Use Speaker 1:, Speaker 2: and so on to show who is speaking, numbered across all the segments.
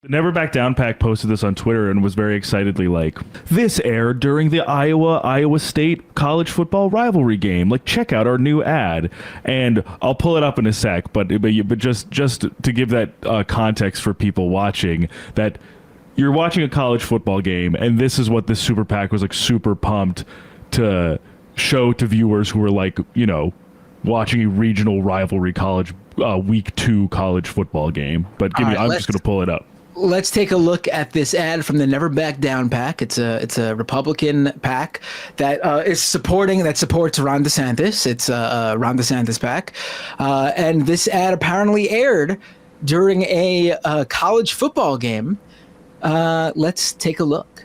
Speaker 1: The Never Back Down Pack posted this on Twitter and was very excitedly like, "This aired during the Iowa State college football rivalry game. Like, check out our new ad." And I'll pull it up in a sec, but just to give that context for people watching, that you're watching a college football game, and this is what this super PAC was like super pumped to show to viewers who were like, you know, watching a regional rivalry college week 2 college football game. But I'm just going to pull it up.
Speaker 2: Let's take a look at this ad from the Never Back Down PAC. It's a Republican PAC that supports Ron DeSantis. It's a Ron DeSantis PAC, and this ad apparently aired during a college football game. Let's take a look.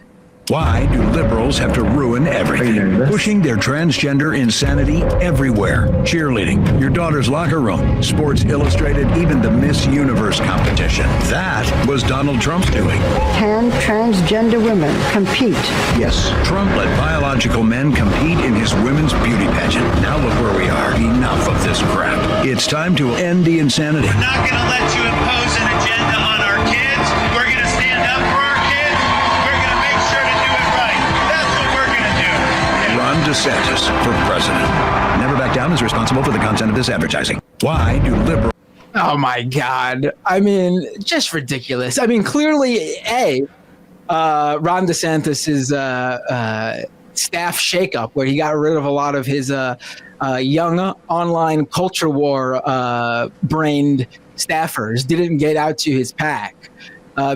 Speaker 3: Why do liberals have to ruin everything? Pushing their transgender insanity everywhere. Cheerleading, your daughter's locker room, Sports Illustrated, even the Miss Universe competition. That was Donald Trump's doing.
Speaker 4: Can transgender women compete?
Speaker 3: Yes, Trump let biological men compete in his women's beauty pageant. Now look where we are. Enough of this crap. It's time to end the insanity.
Speaker 5: We're not going to let you impose an agenda on our kids. We're going to stand up for our kids. We're going to make sure to do it right. That's what we're going to do. Yeah.
Speaker 3: Ron DeSantis for president. Never Back Down is responsible for the content of this advertising. Why do liberals...
Speaker 2: Oh my God. I mean, just ridiculous. I mean, clearly, Ron DeSantis's staff shakeup, where he got rid of a lot of his young online culture war brained staffers, didn't get out to his PAC.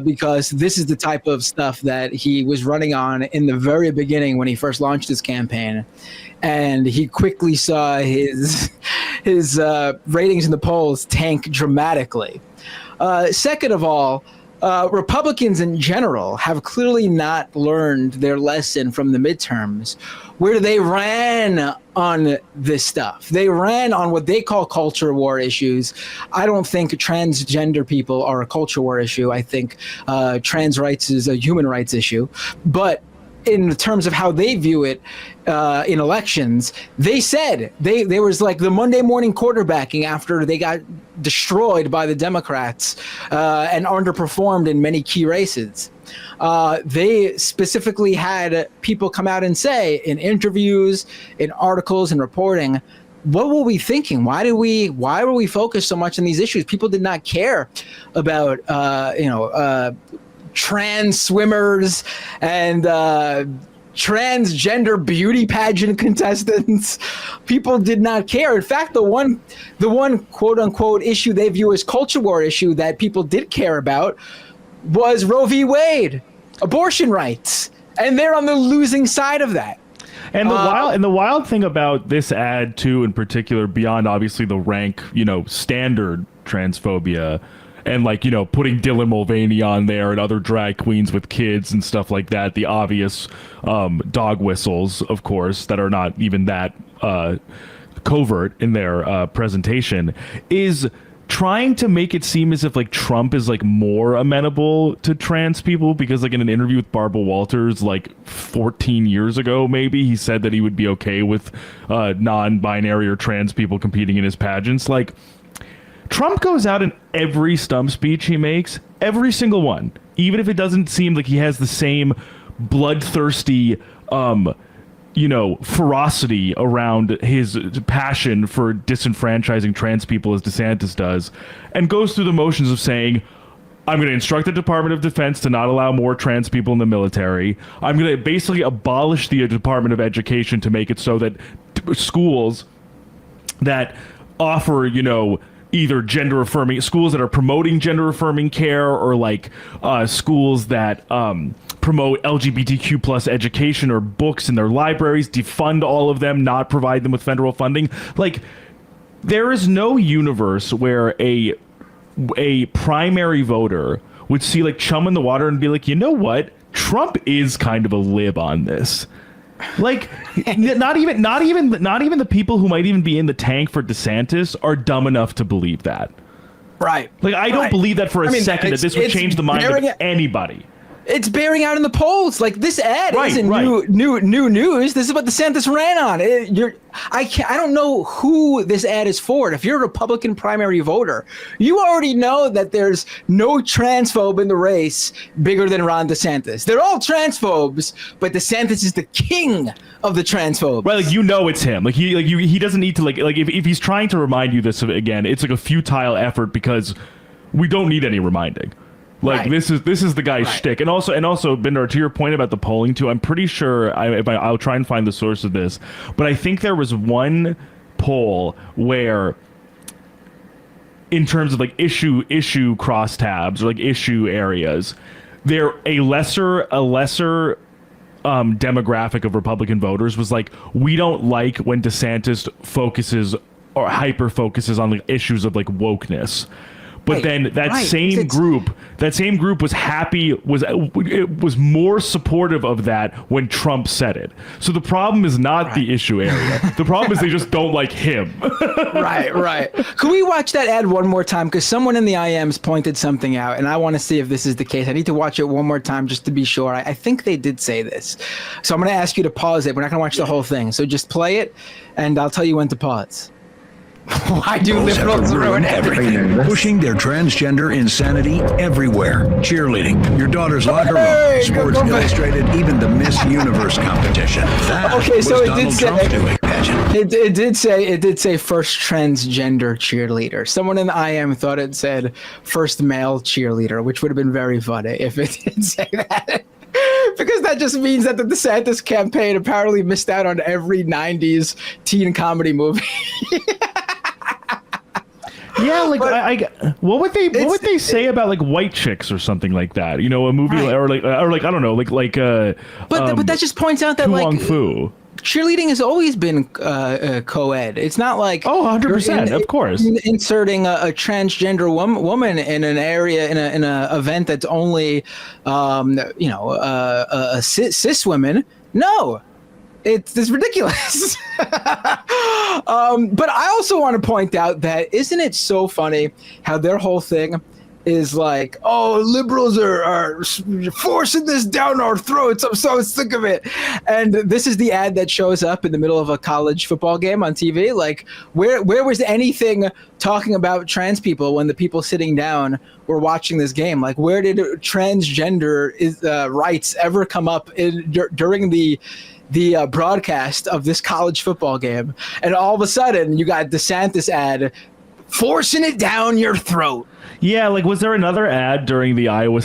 Speaker 2: Because this is the type of stuff that he was running on in the very beginning when he first launched his campaign. And he quickly saw his ratings in the polls tank dramatically. Second of all, Republicans in general have clearly not learned their lesson from the midterms, where they ran on this stuff. They ran on what they call culture war issues. I don't think transgender people are a culture war issue. I think trans rights is a human rights issue. But in terms of how they view it in elections, they said there was like the Monday morning quarterbacking after they got destroyed by the Democrats and underperformed in many key races. They specifically had people come out and say in interviews, in articles and reporting, what were we thinking? Why were we focused so much on these issues? People did not care about trans swimmers and transgender beauty pageant contestants. People did not care. In fact, the one quote unquote issue they view as culture war issue that people did care about was Roe v. Wade, abortion rights, and they're on the losing side of that.
Speaker 1: And the wild thing about this ad too, in particular, beyond obviously the rank, standard transphobia, and putting Dylan Mulvaney on there and other drag queens with kids and stuff like that, the obvious dog whistles, of course, that are not even that covert in their presentation, is trying to make it seem as if Trump is more amenable to trans people, because in an interview with Barbara Walters 14 years ago, maybe, he said that he would be okay with non-binary or trans people competing in his pageants. Trump goes out in every stump speech he makes, every single one, even if it doesn't seem like he has the same bloodthirsty, ferocity around his passion for disenfranchising trans people as DeSantis does, and goes through the motions of saying, I'm going to instruct the Department of Defense to not allow more trans people in the military. I'm going to basically abolish the Department of Education to make it so that schools that offer, either gender affirming schools that are promoting gender affirming care, or schools that promote LGBTQ plus education or books in their libraries, defund all of them, not provide them with federal funding. There is no universe where a primary voter would see chum in the water and be like, you know what? Trump is kind of a lib on this. Not even the people who might even be in the tank for DeSantis are dumb enough to believe that.
Speaker 2: Right.
Speaker 1: I don't believe that for a second that this would change the mind of anybody.
Speaker 2: it's bearing out in the polls. Like this ad isn't new news. This is what DeSantis ran on. I don't know who this ad is for. And if you're a Republican primary voter, you already know that there's no transphobe in the race bigger than Ron DeSantis. They're all transphobes, but DeSantis is the king of the transphobes.
Speaker 1: Right, like it's him. He doesn't need to if he's trying to remind you this again, it's like a futile effort because we don't need any reminding. This is the guy's shtick. And also Bindar, to your point about the polling too, I'm pretty sure I'll try and find the source of this, but I think there was one poll where, in terms of issue crosstabs or issue areas, there a lesser demographic of Republican voters was we don't like when DeSantis focuses or hyper focuses on the issues of wokeness. But then that same group was happy, was more supportive of that when Trump said it. So the problem is not the issue area. The problem is they just don't like him.
Speaker 2: Right. Could we watch that ad one more time? Because someone in the IMs pointed something out, and I want to see if this is the case. I need to watch it one more time just to be sure. I think they did say this. So I'm going to ask you to pause it. We're not going to watch the whole thing. So just play it, and I'll tell you when to pause. Why do liberals ruin everything?
Speaker 3: Pushing their transgender insanity everywhere. Cheerleading, your daughter's locker room, Sports Illustrated, even the Miss Universe competition. That was Donald Trump's doing, pageant.
Speaker 2: It did say first transgender cheerleader. Someone in the IM thought it said first male cheerleader, which would have been very funny if it did say that. Because that just means that the DeSantis campaign apparently missed out on every 90s teen comedy movie.
Speaker 1: Yeah, what would they say about white chicks or something like that? A movie or I don't know,
Speaker 2: but that just points out that
Speaker 1: Fu.
Speaker 2: Cheerleading has always been co-ed. It's not like
Speaker 1: 100%, of course.
Speaker 2: Inserting a transgender woman in an area in a event that's only cis women. No. It's ridiculous. But I also want to point out that isn't it so funny how their whole thing is liberals are forcing this down our throats. I'm so sick of it. And this is the ad that shows up in the middle of a college football game on TV. Where was anything talking about trans people when the people sitting down were watching this game? Where did transgender rights ever come up during the broadcast of this college football game? And all of a sudden you got DeSantis ad forcing it down your throat.
Speaker 1: Yeah, was there another ad during the Iowa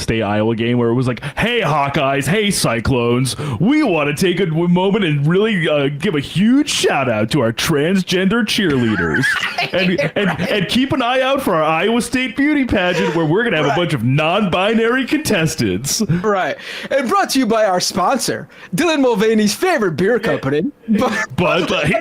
Speaker 1: game where it was hey Hawkeyes, hey Cyclones, we want to take a moment and really give a huge shout out to our transgender cheerleaders and keep an eye out for our Iowa State beauty pageant where we're going to have a bunch of non-binary contestants.
Speaker 2: Right. And brought to you by our sponsor, Dylan Mulvaney's favorite beer company. Bud Light.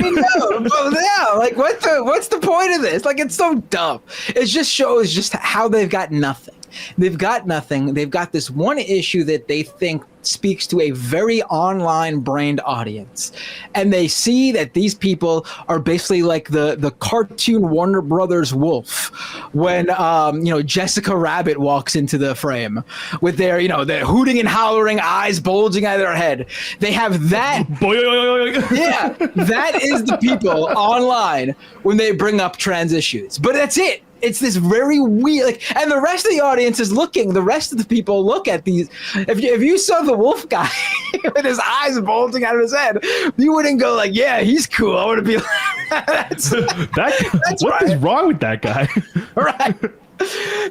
Speaker 2: What's the point of this? It's so dumb. It just shows just how they've got nothing. They've got nothing. They've got this one issue that they think speaks to a very online brained audience. And they see that these people are basically like the cartoon Warner Brothers wolf when, Jessica Rabbit walks into the frame with their hooting and hollering, eyes bulging out of their head. They have that. Yeah, that is the people online when they bring up trans issues. But that's it. It's this very weird, and the rest of the audience is looking. The rest of the people look at these. If you saw the wolf guy with his eyes bulging out of his head, you wouldn't go yeah, he's cool. I want to be like, that's
Speaker 1: what is wrong with that guy?
Speaker 2: Right.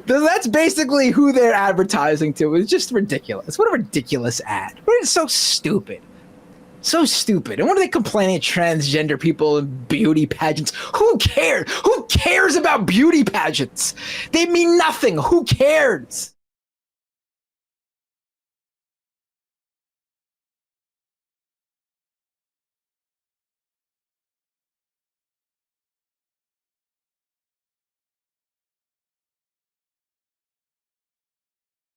Speaker 2: That's basically who they're advertising to. It's just ridiculous. What a ridiculous ad. It's so stupid. So stupid. And what are they complaining at transgender people and beauty pageants? Who cares? Who cares about beauty pageants? They mean nothing. Who cares?